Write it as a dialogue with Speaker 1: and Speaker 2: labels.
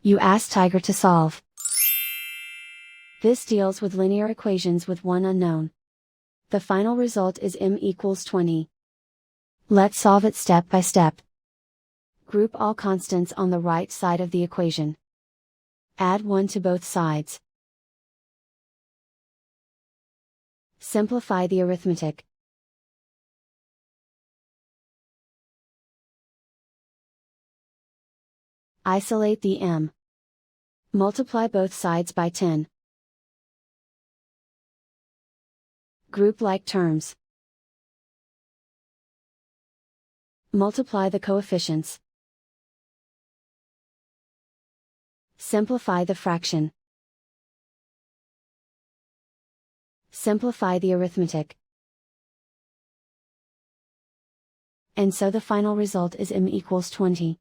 Speaker 1: You ask Tiger to solve. This deals with linear equations with one unknown. The final result is m equals 20. Let's solve it step by step. Group all constants on the right side of the equation. Add 1 to both sides. Simplify the arithmetic. Isolate the m. Multiply both sides by 10. Group like terms. Multiply the coefficients. Simplify the fraction. Simplify the arithmetic. And so the final result is m equals 20.